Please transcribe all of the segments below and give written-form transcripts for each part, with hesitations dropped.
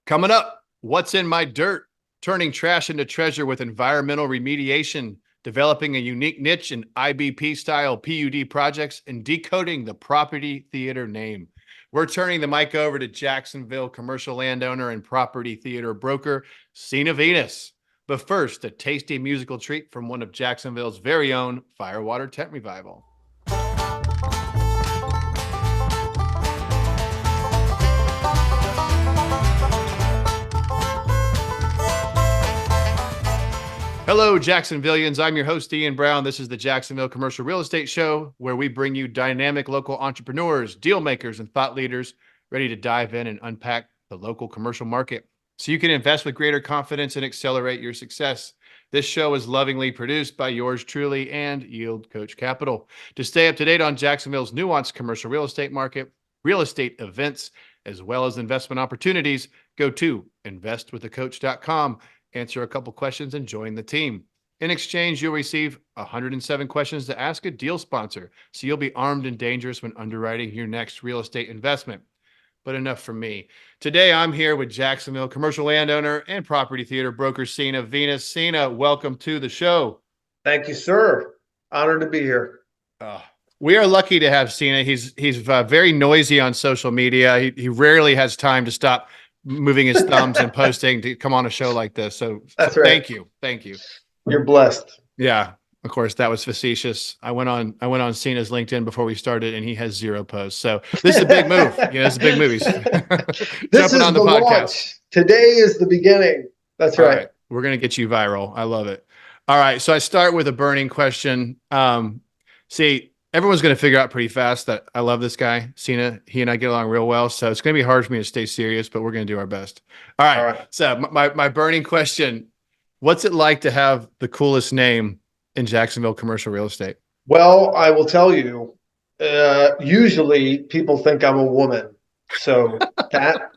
Coming up, what's in my dirt? Turning trash into treasure with environmental remediation, developing a unique niche in IBP style PUD projects, and decoding the property theater name. We're turning the mic over to Jacksonville commercial landowner and property theater broker, Sina Venus. But first, a tasty musical treat from one of Jacksonville's very own Firewater Tent Revival. Hello, Jacksonvillians. I'm your host, Ian Brown. This is the Jacksonville Commercial Real Estate Show, where we bring you dynamic local entrepreneurs, deal makers, and thought leaders ready to dive in and unpack the local commercial market so you can invest with greater confidence and accelerate your success. This show is lovingly produced by yours truly and Yield Coach Capital. To stay up to date on Jacksonville's nuanced commercial real estate market, real estate events, as well as investment opportunities, go to investwiththecoach.com. Answer a couple questions and join the team. In exchange, you'll receive 107 questions to ask a deal sponsor, so you'll be armed and dangerous when underwriting your next real estate investment. But enough from me. Today, I'm here with Jacksonville commercial landowner and property theater broker, Sina Venus. Sina, welcome to the show. Thank you, sir. Honored to be here. We are lucky to have Sina. He's very noisy on social media. He rarely has time to stop moving his thumbs and posting to come on a show like this. So That's right. Thank you. You're blessed. Yeah, of course, that was facetious. I went on Sina's LinkedIn before we started, and he has 0 posts. So this is a big move. It's a big move. This is on the podcast. Launch. Today is the beginning. That's right. We're gonna get you viral. I love it. All right. So I start with a burning question. Everyone's going to figure out pretty fast that I love this guy, Sina. He and I get along real well. So it's going to be hard for me to stay serious, but we're going to do our best. All right. So my burning question, what's it like to have the coolest name in Jacksonville commercial real estate? Well, I will tell you, usually people think I'm a woman. So that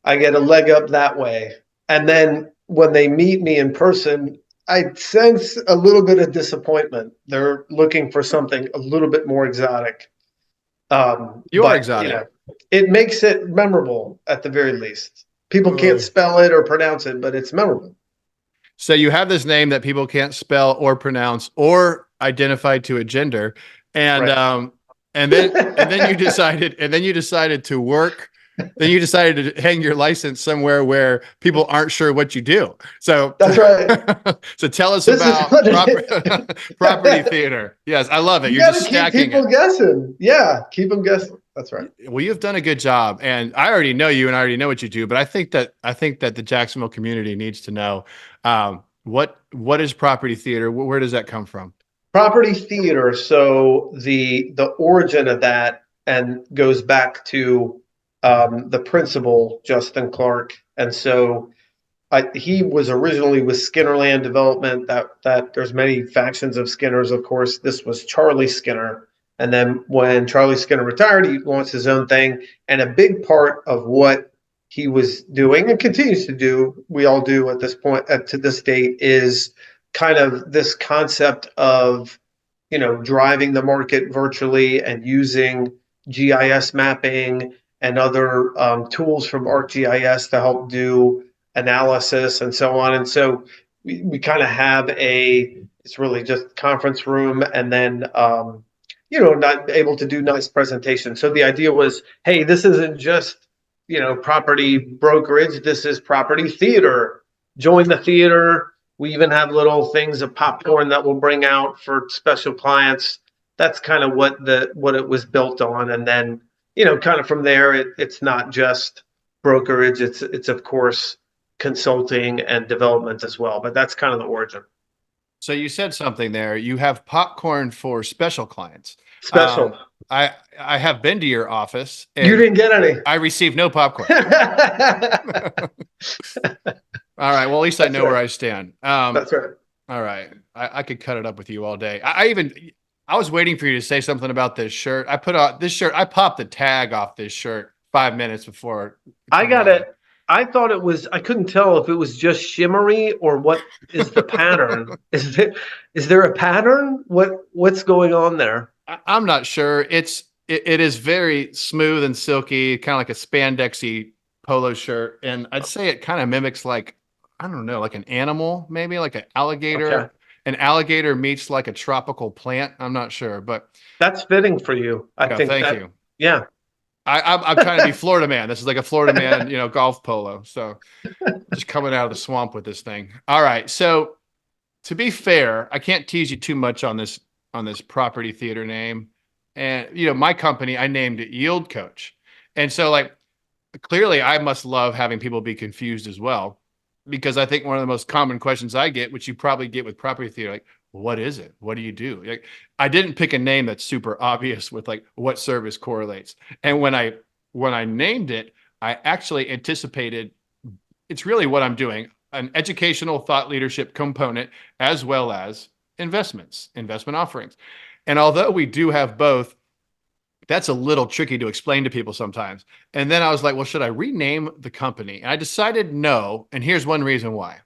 I get a leg up that way. And then when they meet me in person, I sense a little bit of disappointment. They're looking for something a little bit more exotic. You are exotic. It makes it memorable at the very least. People can't spell it or pronounce it, but it's memorable. So you have this name that people can't spell or pronounce or identify to a gender, and right. and then you decided to work. Then you decided to hang your license somewhere where people aren't sure what you do. So that's right. So tell us about property theater. Yes, I love it. You're just stacking keep people guessing. Yeah, keep them guessing. That's right. Well, you've done a good job, and I already know you, and I already know what you do. But I think that the Jacksonville community needs to know what is property theater. Where does that come from? Property theater. So the origin of that and goes back to the principal, Justin Clark. And so he was originally with Skinner Land Development. That there's many factions of Skinners, of course. This was Charlie Skinner. And then when Charlie Skinner retired, he launched his own thing. And a big part of what he was doing and continues to do, we all do at this point, to this date, is kind of this concept of, driving the market virtually and using GIS mapping and other tools from ArcGIS to help do analysis and so on. And so we kind of have it's really just conference room and then, not able to do nice presentations. So the idea was, hey, this isn't just, property brokerage. This is property theater. Join the theater. We even have little things of popcorn that we'll bring out for special clients. That's kind of what it was built on. And then, kind of from there, it's not just brokerage. It's of course consulting and development as well. But that's kind of the origin. So you said something there. You have popcorn for special clients. Special. I have been to your office. And you didn't get any. I received no popcorn. All right. Well, at least I know where I stand. That's right. All right. I could cut it up with you all day. I was waiting for you to say something about this shirt. I put on this shirt. I popped the tag off this shirt 5 minutes before. I got it. I thought it was, I couldn't tell if it was just shimmery or what is the pattern. Is there a pattern? What's going on there? I'm not sure. It is very smooth and silky, kind of like a spandexy polo shirt, and I'd say it kind of mimics like, I don't know, like an animal, maybe like an Okay. alligator. An alligator meets like a tropical plant. I'm not sure, but That's fitting for you. I yeah, think thank that, you. yeah. I'm trying to be Florida man. This is like a Florida man, golf polo. So just coming out of the swamp with this thing. All right. So to be fair, I can't tease you too much on this property theater name. And my company, I named it Yield Coach. And so like clearly I must love having people be confused as well. Because I think one of the most common questions I get, which you probably get with property theater, like, what is it? What do you do? Like, I didn't pick a name that's super obvious with like what service correlates. And when I named it, I actually anticipated it's really what I'm doing, an educational thought leadership component, as well as investment offerings. And although we do have both, that's a little tricky to explain to people sometimes. And then I was like, well, should I rename the company? And I decided no. And here's one reason why.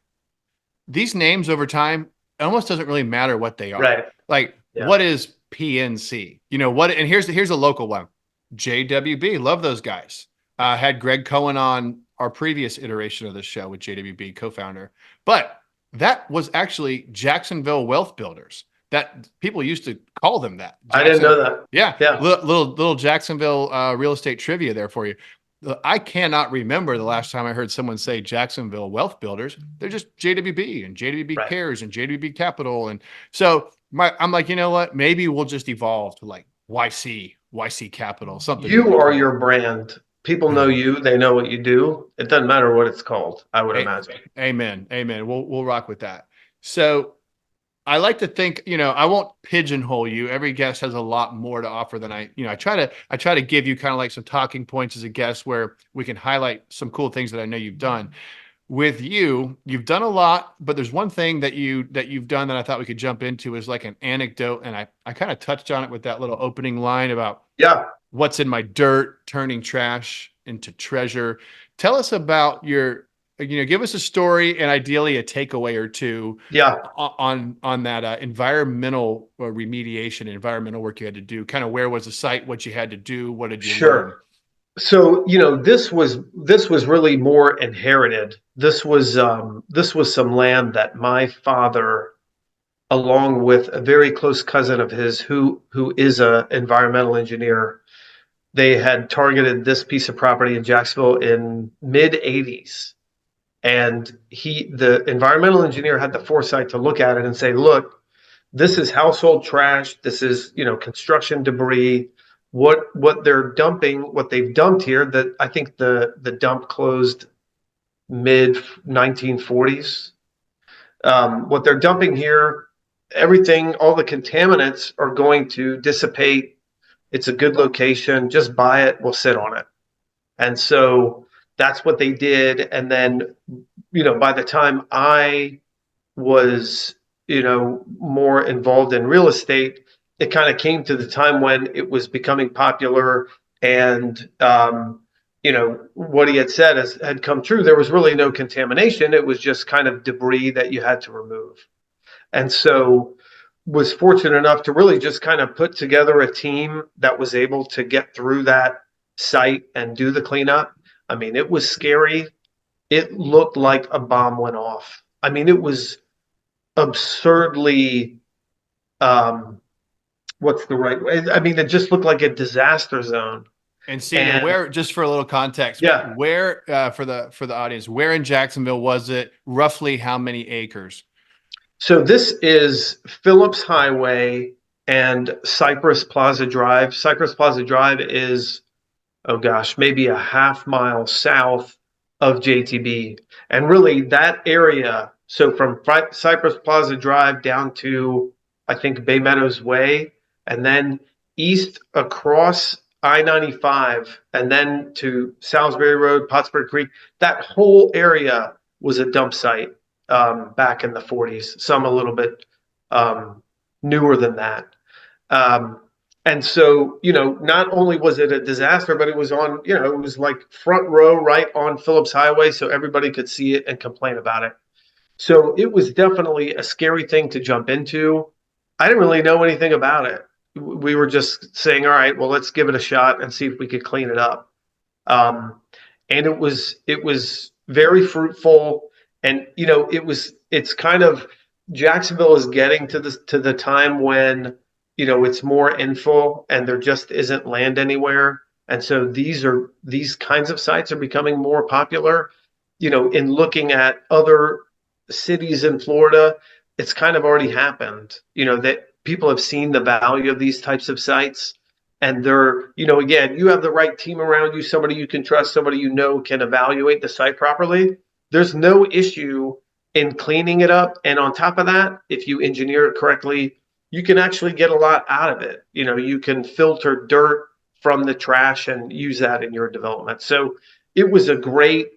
These names over time, it almost doesn't really matter what they are. Right. Like, Yeah. what is PNC? What? And here's a local one, JWB. Love those guys. Had Greg Cohen on our previous iteration of this show with JWB co-founder, but that was actually Jacksonville Wealth Builders. That people used to call them that. I didn't know that. Yeah, Yeah. little Jacksonville real estate trivia there for you. I cannot remember the last time I heard someone say Jacksonville Wealth Builders. They're just JWB and JWB Right. Cares and JWB Capital. And so I'm like, you know what? Maybe we'll just evolve to like YC Capital, something You are unicorn. your brand. People know you. They know what you do. It doesn't matter what it's called, I would imagine. Amen. Amen. We'll rock with that. So I like to think, I won't pigeonhole you. Every guest has a lot more to offer than I try to give you kind of like some talking points as a guest where we can highlight some cool things that I know you've done. With you've done a lot, but there's one thing that you've done that I thought we could jump into is like an anecdote. And I kind of touched on it with that little opening line about Yeah. what's in my dirt, turning trash into treasure. Tell us about give us a story and ideally a takeaway or two Yeah. on that environmental remediation, environmental work you had to do. Kind of where was the site, what you had to do, what did you learn? Sure. So, this was really more inherited. This was some land that my father, along with a very close cousin of his who is a environmental engineer, they had targeted this piece of property in Jacksonville in mid 80s. And the environmental engineer had the foresight to look at it and say, look, this is household trash. This is, construction debris. What they're dumping, what they've dumped here, that I think the dump closed mid 1940s. What they're dumping here, everything, all the contaminants are going to dissipate. It's a good location. Just buy it. We'll sit on it. And so that's what they did. And then, by the time I was, more involved in real estate, it kind of came to the time when it was becoming popular. And, what he had said had come true. There was really no contamination. It was just kind of debris that you had to remove. And so was fortunate enough to really just kind of put together a team that was able to get through that site and do the cleanup. I mean, it was scary. It looked like a bomb went off. I mean, it was absurdly, what's the right way? I mean, it just looked like a disaster zone. And Sina, And where, just for a little context, yeah, where for the audience, where in Jacksonville was it? Roughly how many acres? so this is Phillips Highway and Cypress Plaza Drive. Cypress Plaza Drive is, oh gosh, maybe a half mile south of JTB. And really that area, so from Cypress Plaza Drive down to, I think, Bay Meadows Way, and then east across I-95, and then to Salisbury Road, Pottsburg Creek, that whole area was a dump site back in the 40s, some a little bit newer than that. And so, not only was it a disaster, but it was on, it was like front row right on Phillips Highway, so everybody could see it and complain about it. So it was definitely a scary thing to jump into. I didn't really know anything about it. We were just saying, all right, well, let's give it a shot and see if we could clean it up. Um, and it was very fruitful. And it's kind of, Jacksonville is getting to the time when it's more infill and there just isn't land anywhere. And so these kinds of sites are becoming more popular. In looking at other cities in Florida, it's kind of already happened, that people have seen the value of these types of sites. And again, you have the right team around you, somebody you can trust, somebody can evaluate the site properly. There's no issue in cleaning it up. And on top of that, if you engineer it correctly, you can actually get a lot out of it. You can filter dirt from the trash and use that in your development. So it was a great,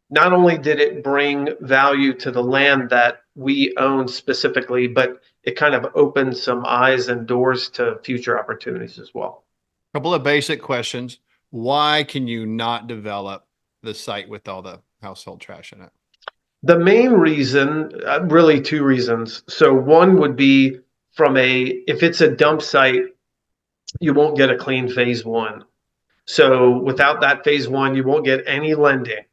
not only did it bring value to the land that we own specifically, but it kind of opened some eyes and doors to future opportunities as well. Couple of basic questions. Why can you not develop the site with all the household trash in it? The main reason, really two reasons. So one would be if it's a dump site, you won't get a clean phase one. So without that phase one, you won't get any lending.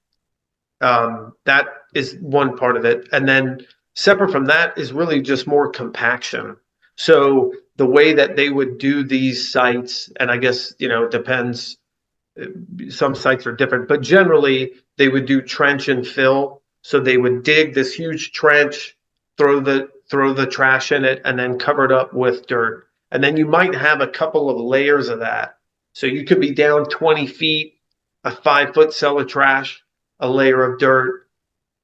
That is one part of it. And then separate from that is really just more compaction. So the way that they would do these sites, and I guess, it depends, some sites are different, but generally they would do trench and fill. So they would dig this huge trench, throw the trash in it, and then cover it up with dirt. And then you might have a couple of layers of that. So you could be down 20 feet, a 5-foot cell of trash, a layer of dirt,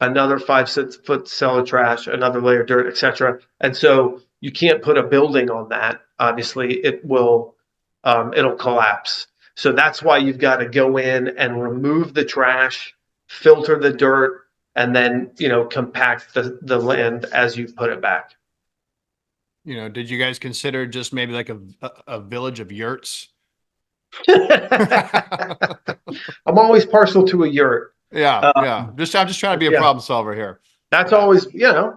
another 5-foot cell of trash, another layer of dirt, etc. And so you can't put a building on that. Obviously, it'll collapse. So that's why you've got to go in and remove the trash, filter the dirt, and then compact the land as you put it back. Did you guys consider just maybe like a village of yurts? I'm always partial to a yurt. Yeah, yeah. I'm just trying to be a problem solver here. That's always,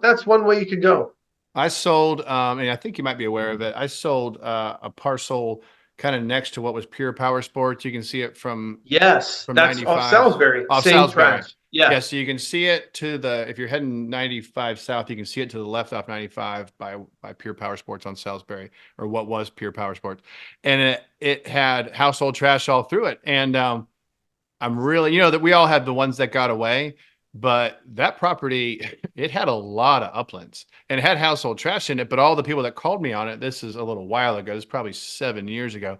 that's one way you could go. I sold, and I think you might be aware of it. I sold a parcel kind of next to what was Pure Power Sports. You can see it from that's 95 off Salisbury. off Same Salisbury. trash. Yeah. Yeah, so you can see it if you're heading 95 south, you can see it to the left off 95 by Pure Power Sports on Salisbury, or what was Pure Power Sports. And it had household trash all through it. And I'm really, that we all had the ones that got away, but that property, it had a lot of uplands and it had household trash in it. But all the people that called me on it, this is a little while ago, this is probably 7 years ago.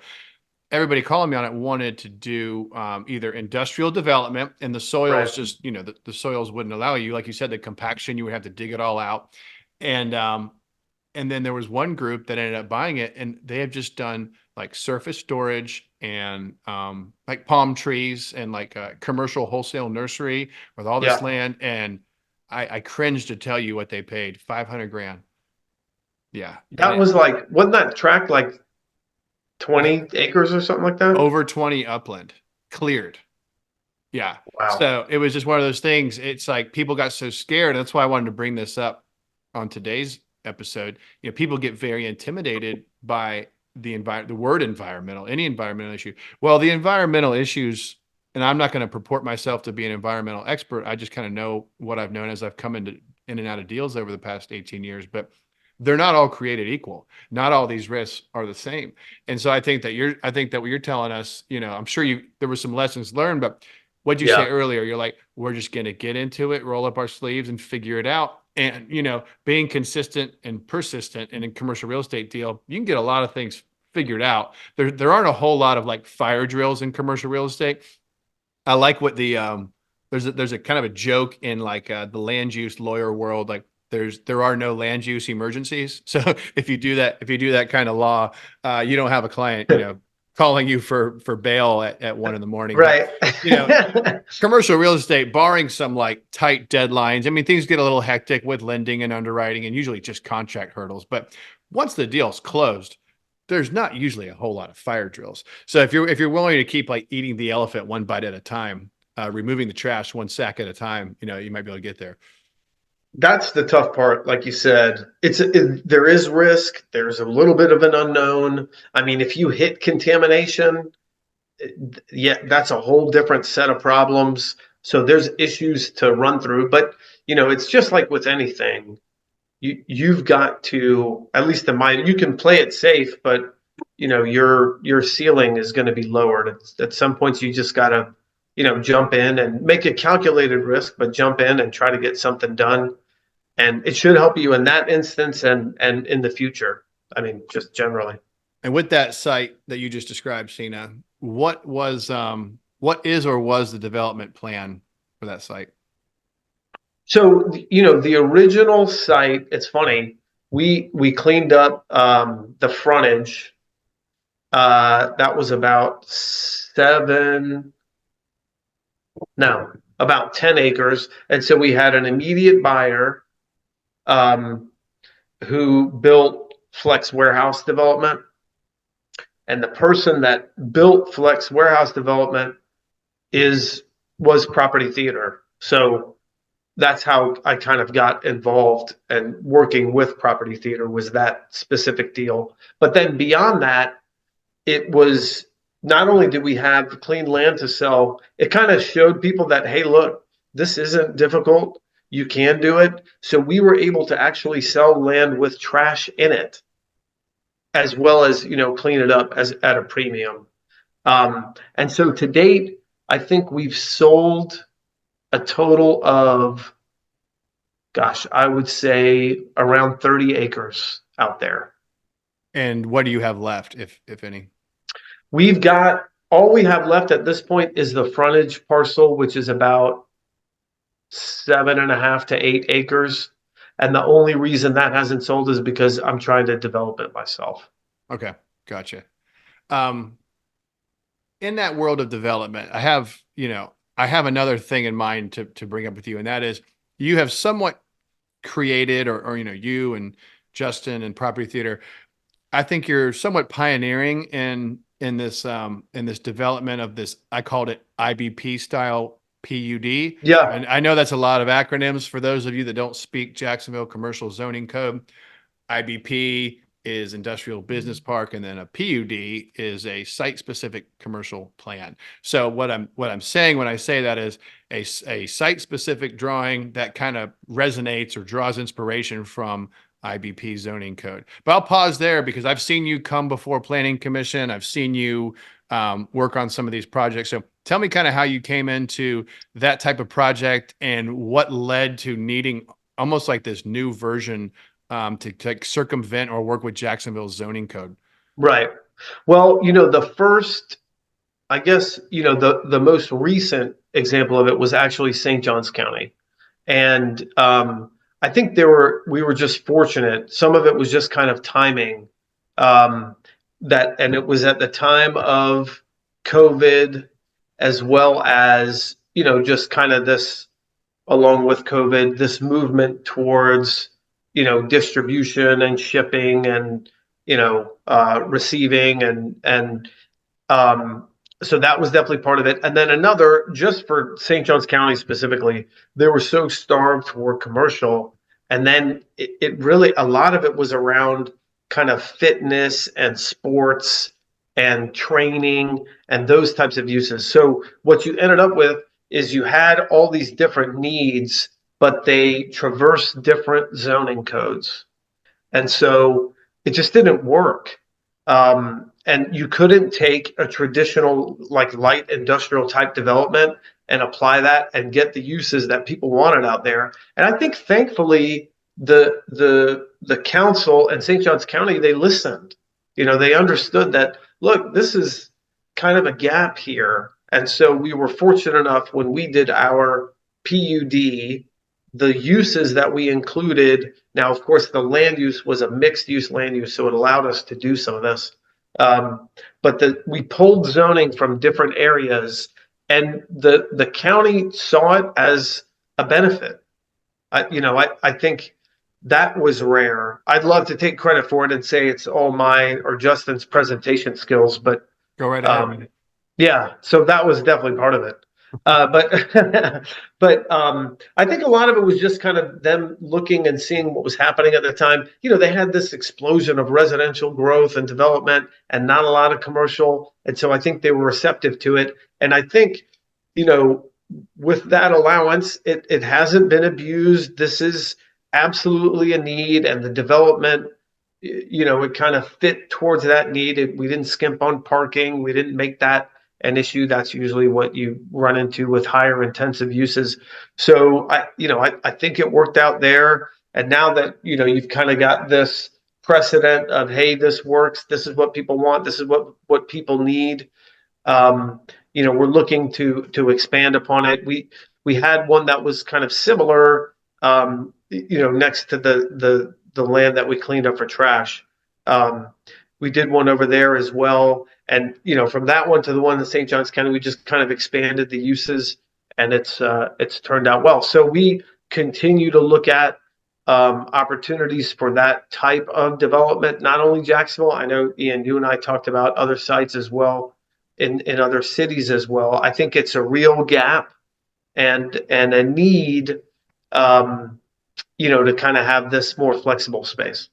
Everybody calling me on it wanted to do either industrial development, and the soils just, the soils wouldn't allow you. Like you said, the compaction, you would have to dig it all out. And then there was one group that ended up buying it, and they have just done like surface storage and like palm trees and like a commercial wholesale nursery with all this land. And I cringe to tell you what they paid, 500 grand. Yeah. That was wasn't that tract like 20 acres or something like that? Over 20 upland cleared. Yeah. Wow. So it was just one of those things. It's like people got so scared. That's why I wanted to bring this up on today's episode. People get very intimidated by the word environmental, any environmental issue. Well, the environmental issues, and I'm not going to purport myself to be an environmental expert. I just kind of know what I've known as I've come in and out of deals over the past 18 years, but they're not all created equal. Not all these risks are the same. And so I think that what you're telling us, I'm sure there were some lessons learned, but what'd you say earlier? You're like, we're just going to get into it, roll up our sleeves and figure it out. And, being consistent and persistent, and in commercial real estate deal, you can get a lot of things figured out. There aren't a whole lot of like fire drills in commercial real estate. I like what there's a kind of a joke in like the land use lawyer world, like, there are no land use emergencies. So if you do that kind of law, you don't have a client, calling you for bail at 1 a.m. Right. But, commercial real estate, barring some like tight deadlines, I mean, things get a little hectic with lending and underwriting and usually just contract hurdles. But once the deal's closed, there's not usually a whole lot of fire drills. So if you're willing to keep like eating the elephant one bite at a time, removing the trash one sack at a time, you might be able to get there. That's the tough part. Like you said, there is risk. There's a little bit of an unknown. I mean, if you hit contamination, yeah, that's a whole different set of problems. So there's issues to run through, but it's just like with anything. You've got to, at least in my, you can play it safe, but your ceiling is going to be lowered. At some points you just got to, jump in and make a calculated risk, but jump in and try to get something done. And it should help you in that instance and in the future. I mean, just generally. And with that site that you just described, Sina, what is or was the development plan for that site? So, the original site, it's funny, we cleaned up the frontage. That was about about 10 acres. And so we had an immediate buyer um, who built Flex Warehouse Development. And the person that built Flex Warehouse Development was Property Theater. So that's how I kind of got involved and working with Property Theater was that specific deal. But then beyond that, it was not only did we have clean land to sell, it kind of showed people that, hey, look, this isn't difficult. You can do it. So we were able to actually sell land with trash in it, as well as, clean it up as at a premium. And so to date, I think we've sold a total of, gosh, I would say around 30 acres out there. And what do you have left, if any? We've got all we have left at this point is the frontage parcel, which is about 7.5 to 8 acres. And the only reason that hasn't sold is because I'm trying to develop it myself. Okay, gotcha. Um, in that world of development, I have another thing in mind to bring up with you, and that is you have somewhat created, or you and Justin and Property Theater. I think you're somewhat pioneering in this development of this. I called it IBP style PUD. Yeah. And I know that's a lot of acronyms for those of you that don't speak Jacksonville Commercial Zoning Code. IBP is industrial business park, and then a PUD is a site-specific commercial plan. So what I'm saying when I say that is a site-specific drawing that kind of resonates or draws inspiration from IBP zoning code. But I'll pause there because I've seen you come before Planning Commission. I've seen you work on some of these projects. So tell me kind of how you came into that type of project and what led to needing almost like this new version to circumvent or work with Jacksonville's zoning code. Right. Well, the first, I guess, the most recent example of it was actually St. Johns County. And I think we were just fortunate. Some of it was just kind of timing, and it was at the time of COVID, as well as, just kind of this, along with COVID, this movement towards, distribution and shipping and, receiving and so that was definitely part of it. And then another, just for St. Johns County specifically, they were so starved for commercial. And then it really, a lot of it was around kind of fitness and sports and training and those types of uses. So what you ended up with is you had all these different needs, but they traverse different zoning codes. And so it just didn't work. And you couldn't take a traditional, like light industrial type development and apply that and get the uses that people wanted out there. And I think thankfully the council and St. Johns County, they listened. They understood that, look, this is kind of a gap here. And so we were fortunate enough when we did our PUD, the uses that we included. Now, of course, the land use was a mixed use land use, so it allowed us to do some of this. But we pulled zoning from different areas, and the county saw it as a benefit. I think that was rare. I'd love to take credit for it and say it's all mine or Justin's presentation skills, but Go right ahead. yeah, so that was definitely part of it. But but I think a lot of it was just kind of them looking and seeing what was happening at the time. You know, they had this explosion of residential growth and development, and not a lot of commercial, and so I think they were receptive to it. And I think, you know, with that allowance, it hasn't been abused. This is absolutely a need, and the development, you know, it kind of fit towards that need. We didn't skimp on parking. We didn't make that an issue. That's usually what you run into with higher intensive uses. So I think it worked out there. And now that, you know, you've kind of got this precedent of, hey, this works. This is what people want. This is what people need. Um, you know, we're looking to expand upon it. We had one that was kind of similar, you know, next to the land that we cleaned up for trash. Um, we did one over there as well. And, you know, from that one to the one in St. Johns County, we just kind of expanded the uses, and it's turned out well. So we continue to look at opportunities for that type of development, not only Jacksonville. I know, Ian, you and I talked about other sites as well in other cities as well. I think it's a real gap and a need, you know, to kind of have this more flexible space.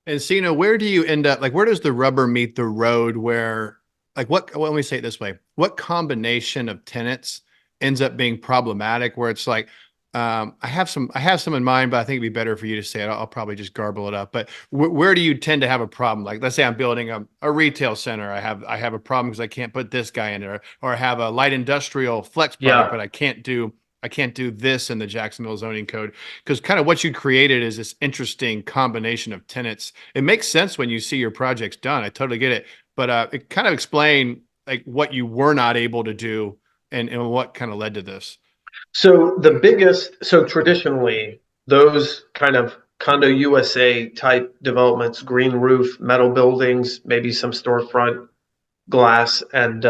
And Sina, where do you end up? Like, where does the rubber meet the road? Where, like, what? Well, let me say it this way: what combination of tenants ends up being problematic? Where it's like, I have some in mind, but I think it'd be better for you to say it. I'll probably just garble it up. But where do you tend to have a problem? Like, let's say I'm building a retail center. I have a problem because I can't put this guy in there, or I have a light industrial flex product, Yeah. but I can't do this in the Jacksonville zoning code, because kind of what you created is this interesting combination of tenants. It makes sense when you see your projects done. I totally get it, but it kind of explain like what you were not able to do and what kind of led to this. So traditionally, those kind of condo USA type developments, green roof, metal buildings, maybe some storefront glass and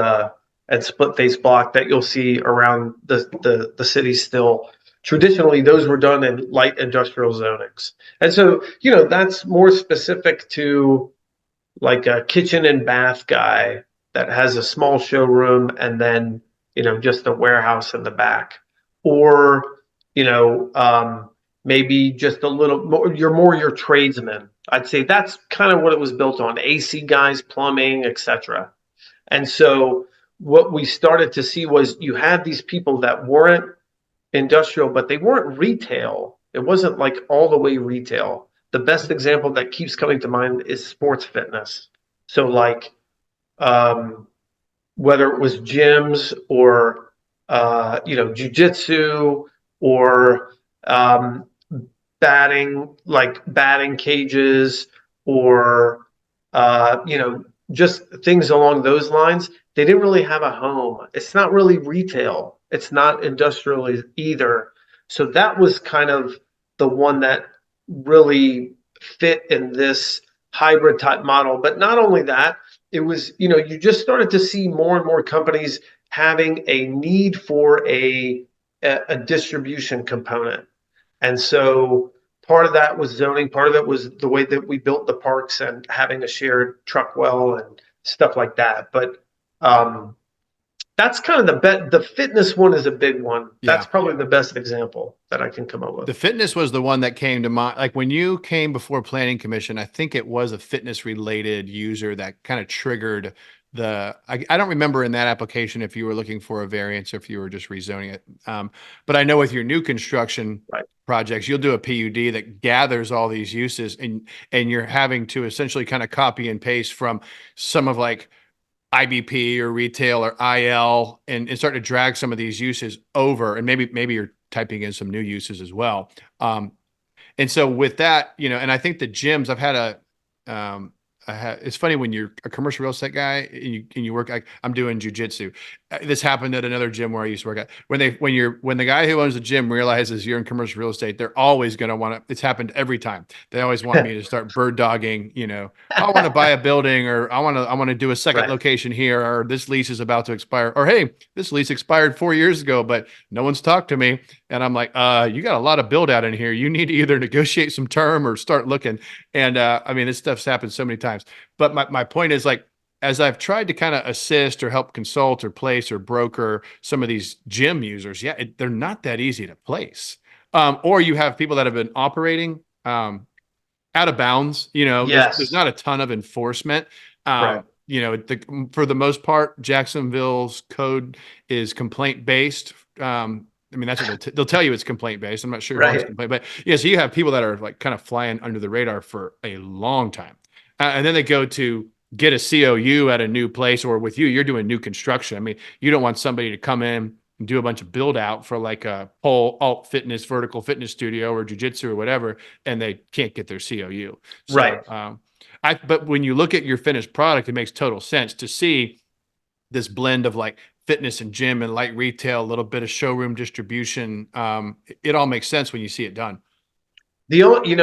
split face block that you'll see around the city still. Traditionally, those were done in light industrial zonings. And so, you know, that's more specific to like a kitchen and bath guy that has a small showroom and then, you know, just a warehouse in the back. Or, you know, maybe just a little more, you're more your tradesman. I'd say that's kind of what it was built on: AC guys, plumbing, etc. And so what we started to see was you had these people that weren't industrial, but they weren't retail. It wasn't like all the way retail. The best example that keeps coming to mind is sports fitness. So like, um, whether it was gyms or you know, jujitsu or batting cages or you know, just things along those lines. They didn't really have a home. It's not really retail. It's not industrial either. So that was kind of the one that really fit in this hybrid type model. But not only that, it was, you know, you just started to see more and more companies having a need for a distribution component. And so part of that was zoning, part of it was the way that we built the parks and having a shared truck well and stuff like that. But um, that's kind of the fitness one is a big one. Yeah. That's probably the best example that I can come up with. The fitness was the one that came to mind. Like when you came before Planning Commission, I think it was a fitness related user that kind of triggered I don't remember in that application if you were looking for a variance or if you were just rezoning it. But I know with your new construction Right. projects, you'll do a PUD that gathers all these uses, and you're having to essentially kind of copy and paste from some of like IBP or retail or IL and start to drag some of these uses over, and maybe you're typing in some new uses as well. And so with that, you know, and I think the gyms, it's funny when you're a commercial real estate guy and you work, like I'm doing jujitsu. This happened at another gym where I used to work at. When the guy who owns the gym realizes you're in commercial real estate, they're always going to want to, it's happened every time. They always want me to start bird dogging, you know, I want to buy a building, or I want to do a second Right. location here, or this lease is about to expire, or, hey, this lease expired 4 years ago, but no one's talked to me. And I'm like, you got a lot of build out in here. You need to either negotiate some term or start looking. And I mean, this stuff's happened so many times. But my point is, like, as I've tried to kind of assist or help consult or place or broker some of these gym users, yeah, they're not that easy to place. Or you have people that have been operating out of bounds. There's Yes. not a ton of enforcement. Right. For the most part, Jacksonville's code is complaint based. I mean, that's what they'll tell you, it's complaint based. I'm not sure who owns Right. complaint, but yeah. So you have people that are like kind of flying under the radar for a long time, and then they go to get a COU at a new place, or with you, you're doing new construction. I mean, you don't want somebody to come in and do a bunch of build out for like a pole alt fitness, vertical fitness studio or jujitsu or whatever, and they can't get their COU. Right. So, but when you look at your finished product, it makes total sense to see this blend of like fitness and gym and light retail, a little bit of showroom distribution. It all makes sense when you see it done. The only,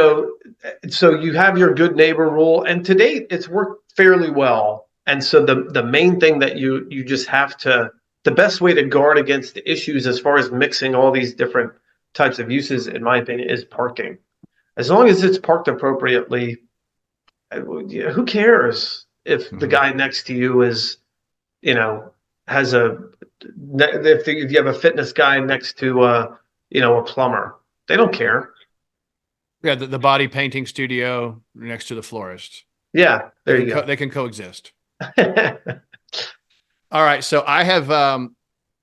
so you have your good neighbor rule, and to date, it's worked fairly well. And so the main thing that you just have to, the best way to guard against the issues as far as mixing all these different types of uses, in my opinion, is parking. As long as it's parked appropriately, who cares if the Mhm. guy next to you is, you know, has a, if you have a fitness guy next to, a plumber, they don't care. Yeah, the body painting studio next to the florist. Yeah, They there can you go. they can coexist. All right, so I have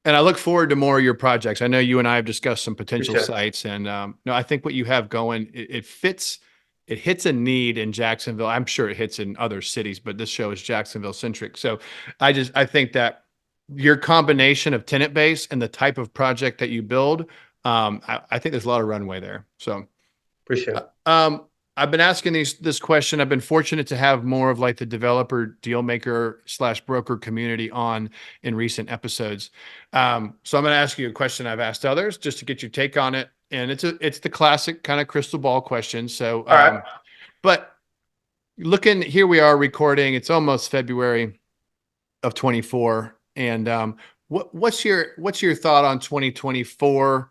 and I look forward to more of your projects. I know you and I have discussed some potential Appreciate it. sites, and no, I think what you have going, it fits. It hits a need in Jacksonville. I'm sure it hits in other cities, but this show is Jacksonville centric. So I think that your combination of tenant base and the type of project that you build, I think there's a lot of runway there. So Appreciate uh, it. Um, I've been asking this question. I've been fortunate to have more of like the developer, deal maker slash broker community on in recent episodes. So I'm going to ask you a question I've asked others just to get your take on it. And it's the classic kind of crystal ball question. So, All right. but looking here, we are recording. It's almost February of 24. And what's your thought on 2024?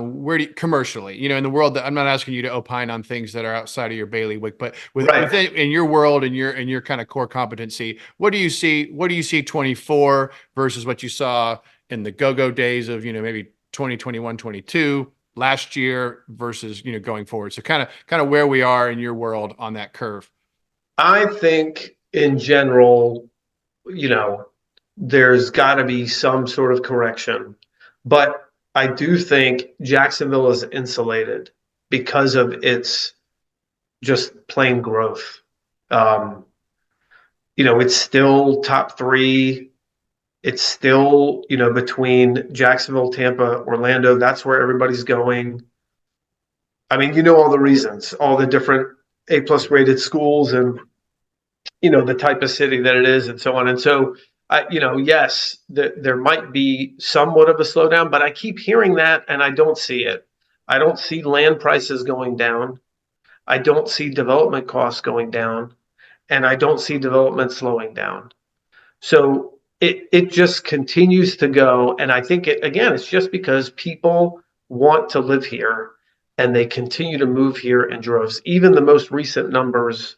Where do you, commercially, in the world that I'm not asking you to opine on things that are outside of your bailiwick, but Right. within in your world and your kind of core competency, what do you see? What do you see 24 versus what you saw in the go-go days of, maybe 2021, 22 last year versus, going forward. So kind of where we are in your world on that curve. I think in general, you know, there's got to be some sort of correction, but I do think Jacksonville is insulated because of its just plain growth. Um, it's still top three. It's still, between Jacksonville, Tampa, Orlando. That's where everybody's going. I mean, all the reasons, all the different A plus rated schools and, the type of city that it is and so on. And so, yes, there might be somewhat of a slowdown, but I keep hearing that and I don't see it. I don't see land prices going down. I don't see development costs going down, and I don't see development slowing down. So it just continues to go. And I think it's just because people want to live here and they continue to move here in droves. Even the most recent numbers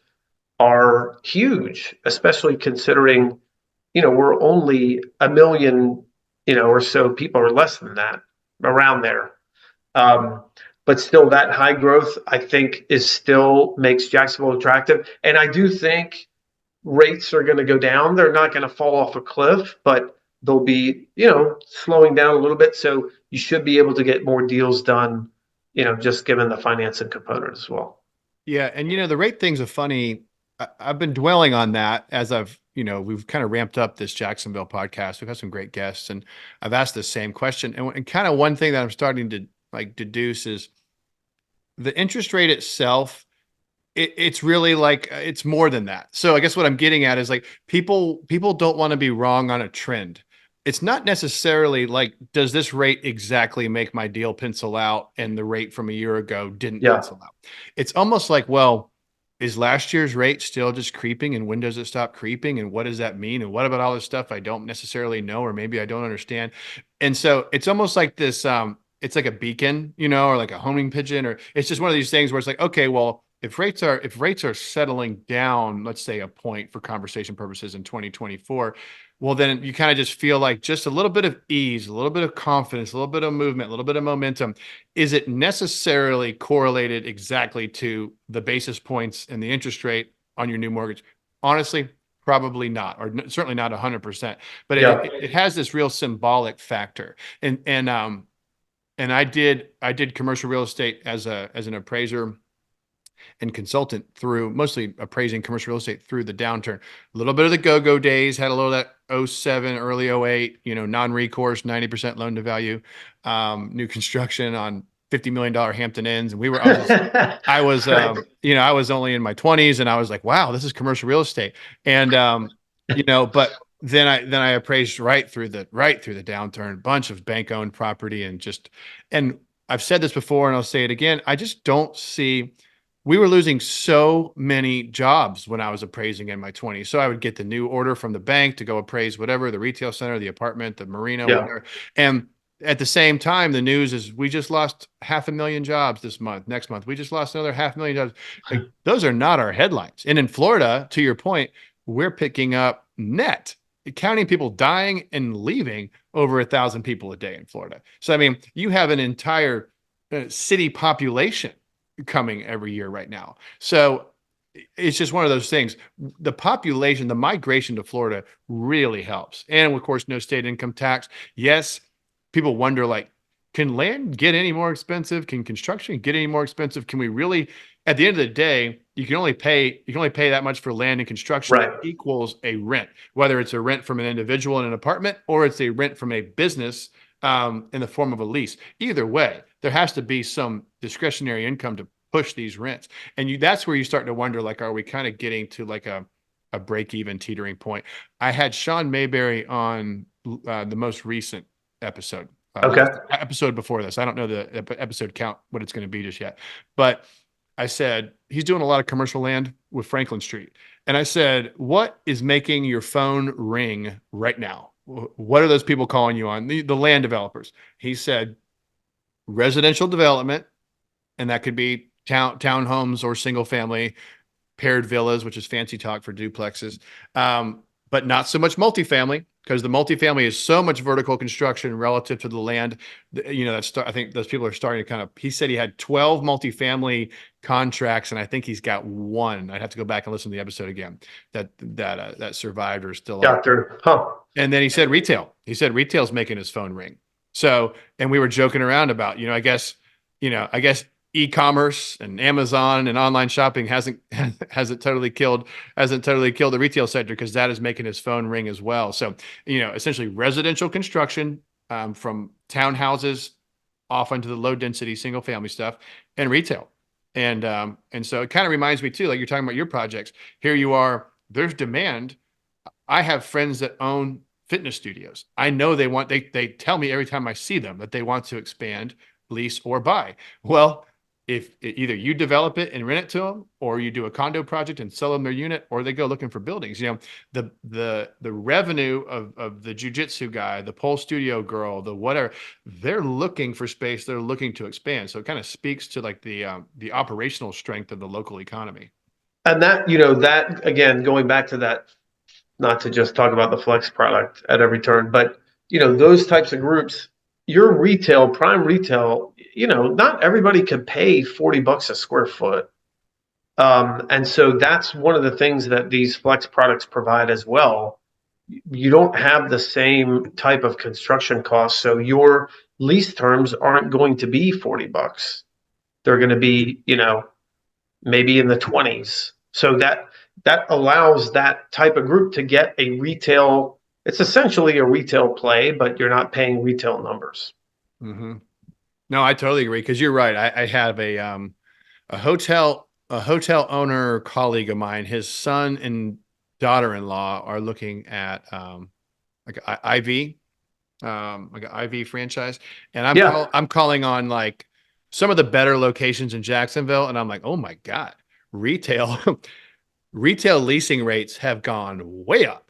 are huge, especially considering, we're only a million, or so people, or less than that, around there. Um, but still, that high growth, I think, is still makes Jacksonville attractive. And I do think rates are going to go down. They're not going to fall off a cliff, but they'll be, slowing down a little bit. So you should be able to get more deals done, just given the financing component as well. Yeah, and the rate thing's a funny. I've been dwelling on that as we've kind of ramped up this Jacksonville podcast. We've had some great guests, and I've asked the same question. And kind of one thing that I'm starting to like deduce is the interest rate itself. It's really like it's more than that. So I guess what I'm getting at is like people don't want to be wrong on a trend. It's not necessarily like, does this rate exactly make my deal pencil out and the rate from a year ago didn't Yeah. pencil out? It's almost like, well, is last year's rate still just creeping, and when does it stop creeping, and what does that mean, and what about all this stuff I don't necessarily know or maybe I don't understand? And so it's almost like this it's like a beacon, or like a homing pigeon, or it's just one of these things where it's like, okay, well, if rates are settling down, let's say a point for conversation purposes in 2024, well, then you kind of just feel like just a little bit of ease, a little bit of confidence, a little bit of movement, a little bit of momentum. Is it necessarily correlated exactly to the basis points and the interest rate on your new mortgage? Honestly, probably not, or certainly not 100%. But Yeah. it has this real symbolic factor. And I did commercial real estate as an appraiser and consultant through mostly appraising commercial real estate through the downturn. A little bit of the go-go days, had a little of that '07, early '08, non-recourse, 90% loan to value, new construction on $50 million Hampton Inns. And Right. I was only in my 20s and I was like, wow, this is commercial real estate. And, but then I appraised right through the downturn, bunch of bank owned property and I've said this before and I'll say it again. I just don't see, we were losing so many jobs when I was appraising in my 20s. So I would get the new order from the bank to go appraise whatever, the retail center, the apartment, the marina, Yeah. whatever. And at the same time, the news is we just lost 500,000 jobs this month. Next month, we just lost another 500,000 jobs. Like, those are not our headlines. And in Florida, to your point, we're picking up net, counting people dying and leaving, over 1,000 people a day in Florida. So, I mean, you have an entire city population coming every year right now. So it's just one of those things. The population, the migration to Florida really helps. And of course, no state income tax. Yes, people wonder, like, can land get any more expensive? Can construction get any more expensive? Can we really, at the end of the day, you can only pay that much for land and construction Right. that equals a rent, whether it's a rent from an individual in an apartment or it's a rent from a business in the form of a lease. Either way, there has to be some discretionary income to push these rents. And that's where you start to wonder, like, are we kind of getting to like a break-even teetering point? I had Shaun Mayberry on the most recent episode, Okay. episode before this. I don't know the episode count, what it's going to be just yet. But I said, he's doing a lot of commercial land with Franklin Street. And I said, what is making your phone ring right now? What are those people calling you on? The land developers. He said, residential development, and that could be townhomes or single family, paired villas, which is fancy talk for duplexes, but not so much multifamily, because the multifamily is so much vertical construction relative to the land. I think those people are starting to kind of. He said he had 12 multifamily contracts, and I think he's got one. I'd have to go back and listen to the episode again that survived or is still on. Doctor. Huh. And then he said retail. He said retail's making his phone ring. So, and we were joking around about, I guess e-commerce and Amazon and online shopping hasn't totally killed the retail sector, because that is making his phone ring as well. So, essentially residential construction, from townhouses off into the low density single family stuff, and retail. And so it kind of reminds me too, like you're talking about your projects. Here you are, there's demand. I have friends that own fitness studios. I know they tell me every time I see them that they want to expand, lease, or buy. Well, if either you develop it and rent it to them, or you do a condo project and sell them their unit, or they go looking for buildings. The revenue of the jujitsu guy, the pole studio girl, the whatever, they're looking for space. They're looking to expand. So it kind of speaks to like the operational strength of the local economy. And that again, going back to that, not to just talk about the flex product at every turn, but those types of groups, your retail, prime retail, not everybody could pay $40 a square foot. And so that's one of the things that these flex products provide as well. You don't have the same type of construction costs, so your lease terms aren't going to be $40. They're going to be, maybe in the 20s. So that allows that type of group to get a retail. It's essentially a retail play, but you're not paying retail numbers. Mm-hmm. No, I totally agree, because you're right. I have a hotel owner colleague of mine. His son and daughter-in-law are looking at like like an IV franchise, and Yeah, I'm calling on like some of the better locations in Jacksonville, and I'm like, oh my God, retail retail leasing rates have gone way up.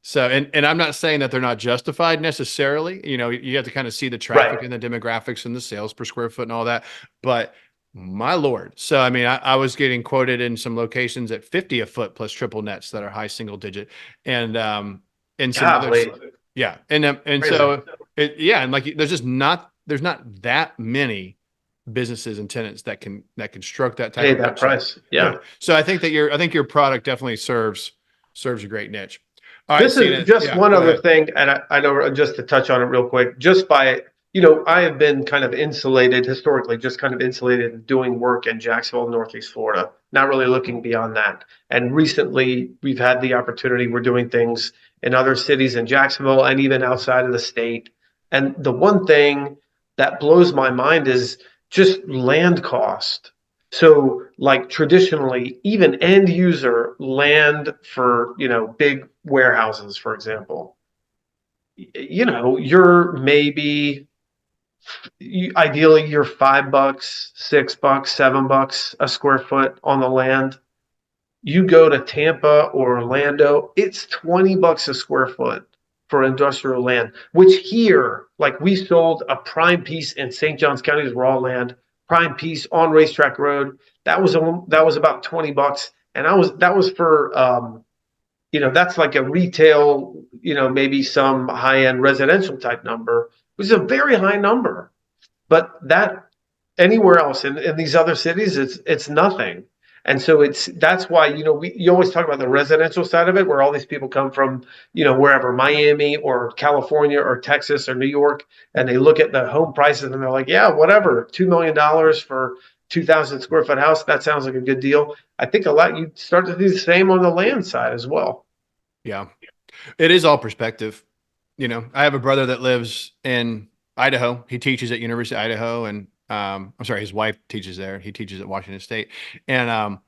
So, and I'm not saying that they're not justified necessarily. You have to kind of see the traffic right. and the demographics and the sales per square foot and all that. But My Lord. So, I mean, I was getting quoted in some locations at 50 a foot plus triple nets that are high single digit. And, and some others. Golly, Yeah. And crazy. so yeah. And like, there's not that many businesses and tenants that can stroke that type Pay of that rent. So price. yeah. Yeah. So I think your product definitely serves a great niche. All right, This is Cena. just Yeah, one go other ahead. thing, and I know just to touch on it real quick, just by, I have been kind of insulated historically, just kind of insulated in doing work in Jacksonville, Northeast Florida, not really looking beyond that. And recently, we've had the opportunity, we're doing things in other cities in Jacksonville and even outside of the state. And the one thing that blows my mind is just land cost. So, like traditionally, even end user land for, big warehouses, for example, you're maybe ideally you're $5, $6, $7 a square foot on the land. You go to Tampa or Orlando, it's $20 a square foot for industrial land, which here, like we sold a prime piece in St. Johns County, raw land, prime piece on Racetrack Road. That was about $20. And that was for that's like a retail, maybe some high-end residential type number, which is a very high number. But that anywhere else in these other cities, it's nothing. And so that's why, you always talk about the residential side of it, where all these people come from, wherever, Miami or California or Texas or New York, and they look at the home prices and they're like, yeah, whatever, $2 million for 2,000 square foot house, that sounds like a good deal. I think you start to do the same on the land side as well. Yeah. It is all perspective. I have a brother that lives in Idaho. He teaches at University of Idaho, and I'm sorry, his wife teaches there. He teaches at Washington State, and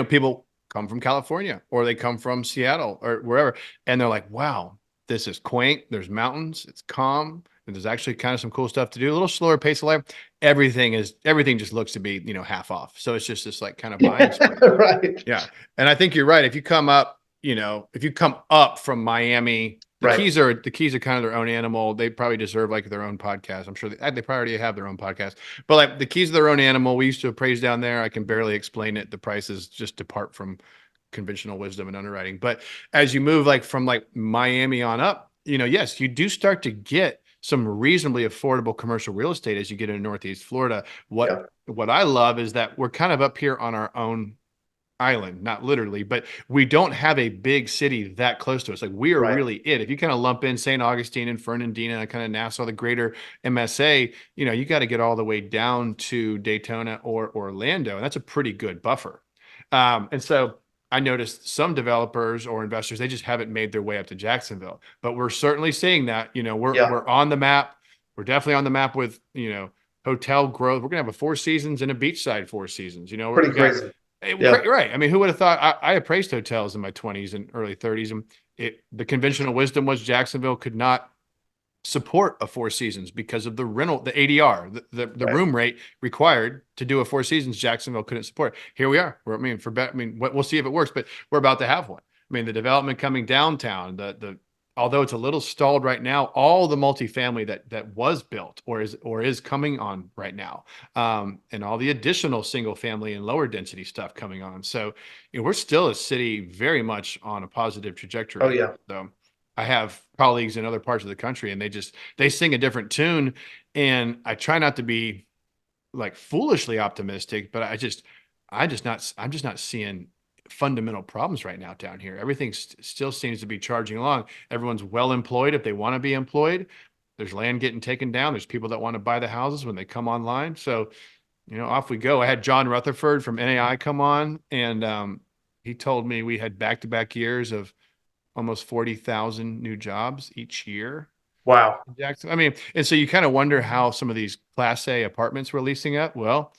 people come from California or they come from Seattle or wherever, and they're like, "Wow, this is quaint. There's mountains. It's calm. And there's actually kind of some cool stuff to do. A little slower pace of life. Everything just looks to be half off. So it's just this like kind of buying spree. Right. Yeah. And I think you're right. If you come up from Miami, Right. The Keys are kind of their own animal. They probably deserve like their own podcast. I'm sure they probably already have their own podcast, but like the Keys are their own animal. We used to appraise down there. I can barely explain it. The prices just depart from conventional wisdom and underwriting. But as you move like from like Miami on up, yes, you do start to get some reasonably affordable commercial real estate as you get into Northeast Florida. Yeah. What I love is that we're kind of up here on our own island, not literally, but we don't have a big city that close to us. Like we are Right. really it. If you kind of lump in St. Augustine and Fernandina and kind of Nassau, the greater MSA, you got to get all the way down to Daytona or Orlando, and that's a pretty good buffer. And so I noticed some developers or investors, they just haven't made their way up to Jacksonville, but we're certainly seeing that, Yeah. we're on the map. We're definitely on the map with, hotel growth. We're going to have a Four Seasons and a beachside Four Seasons, Pretty we got crazy. Yeah. right. I mean, who would have thought? I appraised hotels in my 20s and early 30s, and the conventional wisdom was Jacksonville could not support a Four Seasons because of the ADR, the Right. room rate required to do a Four Seasons. Jacksonville couldn't support. Here we are. We'll see if it works, but we're about to have one. I mean, the development coming downtown, although it's a little stalled right now, all the multifamily that was built or is coming on right now, and all the additional single family and lower density stuff coming on. So we're still a city very much on a positive trajectory. Oh yeah. So I have colleagues in other parts of the country, and they sing a different tune, and I try not to be like foolishly optimistic, but I'm just not seeing fundamental problems right now down here. Everything still seems to be charging along. Everyone's well employed if they want to be employed. There's land getting taken down. There's people that want to buy the houses when they come online. So, off we go. I had John Rutherford from NAI come on, and he told me we had back-to-back years of almost 40,000 new jobs each year Wow. in Jackson. I mean, and so you kind of wonder how some of these Class A apartments were leasing up. Well,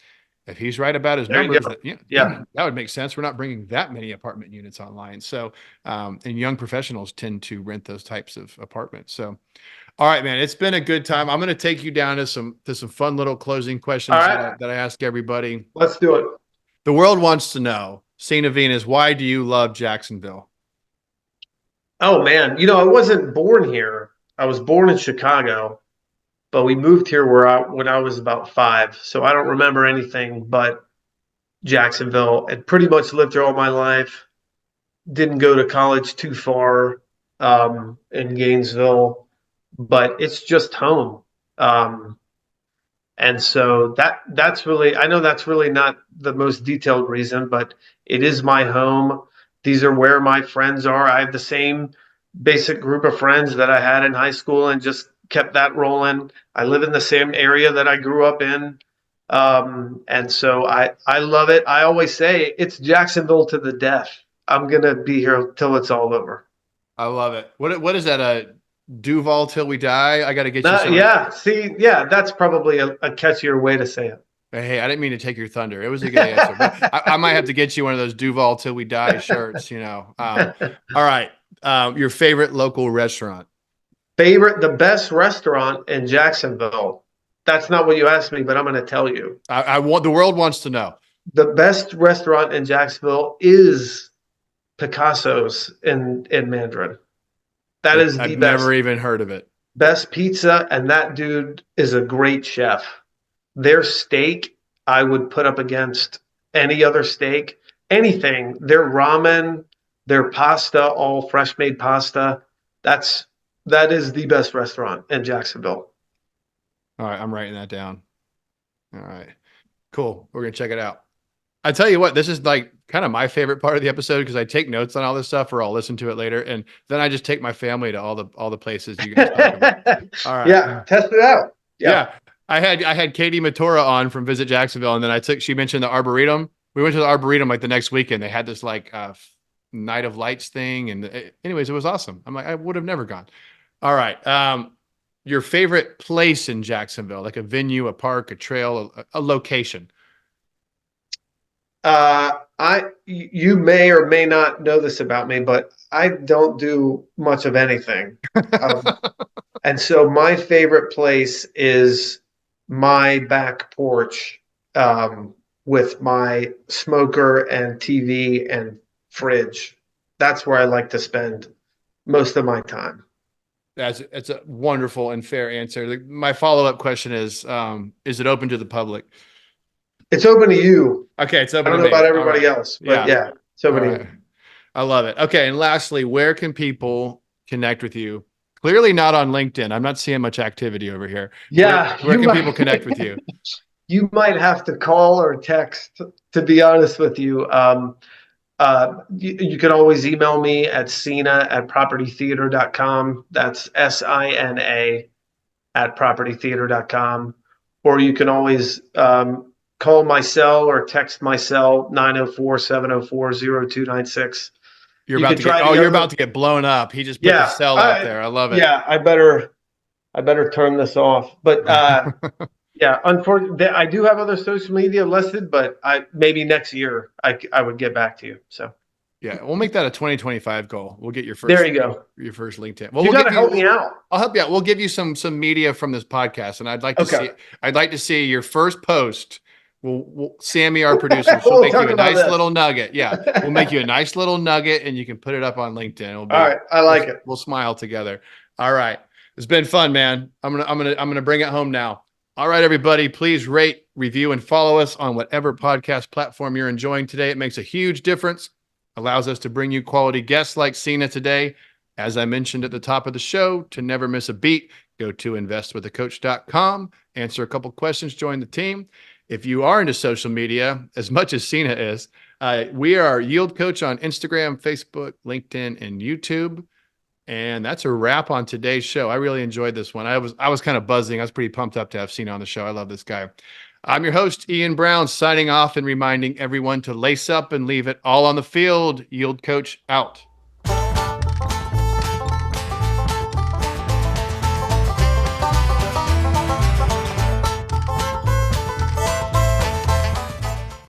if he's right about his There you numbers, go. yeah, Yeah. that would make sense. We're not bringing that many apartment units online. So, and young professionals tend to rent those types of apartments. So, all right, man, it's been a good time. I'm going to take you down to some fun little closing All questions right. that I ask everybody. Let's do it. The world wants to know, Sina Venus, why do you love Jacksonville? Oh man, I wasn't born here. I was born in Chicago, but we moved here when I was about 5. So I don't remember anything but Jacksonville and pretty much lived here all my life. Didn't go to college too far in Gainesville, but it's just home. Um, and so that's really, I know that's really not the most detailed reason, but it is my home. These are where my friends are. I have the same basic group of friends that I had in high school and just kept that rolling. I live in the same area that I grew up in. And so I love it. I always say it's Jacksonville to the death. I'm going to be here till it's all over. I love it. What is that? Duval till we die. I got to get you some. Yeah. See, yeah, that's probably a catchier way to say it. Hey, I didn't mean to take your thunder. It was a good answer, but I might have to get you one of those Duval till we die shirts. All right. Your favorite local restaurant? The best restaurant in Jacksonville. That's not what you asked me, but I'm going to tell you. I want the world wants to know. The best restaurant in Jacksonville is Picasso's in Mandarin. That is the I've best. never even heard of it. Best pizza, and that dude is a great chef. Their steak, I would put up against any other steak, anything. Their ramen, their pasta, all fresh made pasta. That is the best restaurant in Jacksonville. All right, I'm writing that down. All right, cool. We're gonna check it out. I tell you what, this is like kind of my favorite part of the episode because I take notes on all this stuff, or I'll listen to it later, and then I just take my family to all the places you guys talk about. All right, yeah, test it out. Yeah. I had Katie Matora on from Visit Jacksonville, and then she mentioned the Arboretum. We went to the Arboretum like the next weekend. They had this like Night of Lights thing, and anyways, it was awesome. I'm like, I would have never gone. All right, your favorite place in Jacksonville, like a venue, a park, a trail, a location. You may or may not know this about me, but I don't do much of anything. And so my favorite place is my back porch with my smoker and TV and fridge. That's where I like to spend most of my time. It's a wonderful and fair answer. My follow-up question is it open to the public? It's open to you. Okay, it's open I to don't know me. about everybody else, but yeah, it's open to you. I love it. Okay, and lastly, where can people connect with you? Clearly not on LinkedIn. I'm not seeing much activity over here. Yeah. Where can people connect with you? You might have to call or text, to be honest with you. You can always email me at Sina@propertytheater.com. That's SINA @propertytheater.com. Or you can always call my cell or text my cell 904-704-0296. You're about to get blown up. He just put the cell out there. I love it. Yeah, I better turn this off. But yeah, unfortunately, I do have other social media listed, but maybe next year I would get back to you. So yeah, we'll make that a 2025 goal. We'll get your first. There you go. Your first LinkedIn. Well, you got to help me out. I'll help you out. We'll give you some media from this podcast, and I'd like to see your first post. Sammy, our producer, will make you a nice little nugget. Yeah, we'll make you a nice little nugget, and you can put it up on LinkedIn. All right, I like it. We'll smile together. All right, it's been fun, man. I'm gonna bring it home now. All right, everybody, please rate, review, and follow us on whatever podcast platform you're enjoying today. It makes a huge difference. Allows us to bring you quality guests like Sina today. As I mentioned at the top of the show, to never miss a beat, go to investwithacoach.com, answer a couple questions, join the team. If you are into social media, as much as Sina is, we are Yield Coach on Instagram, Facebook, LinkedIn, and YouTube. And that's a wrap on today's show. I really enjoyed this one. I was kind of buzzing. I was pretty pumped up to have Sina on the show. I love this guy. I'm your host, Ian Brown, signing off and reminding everyone to lace up and leave it all on the field. Yield Coach out.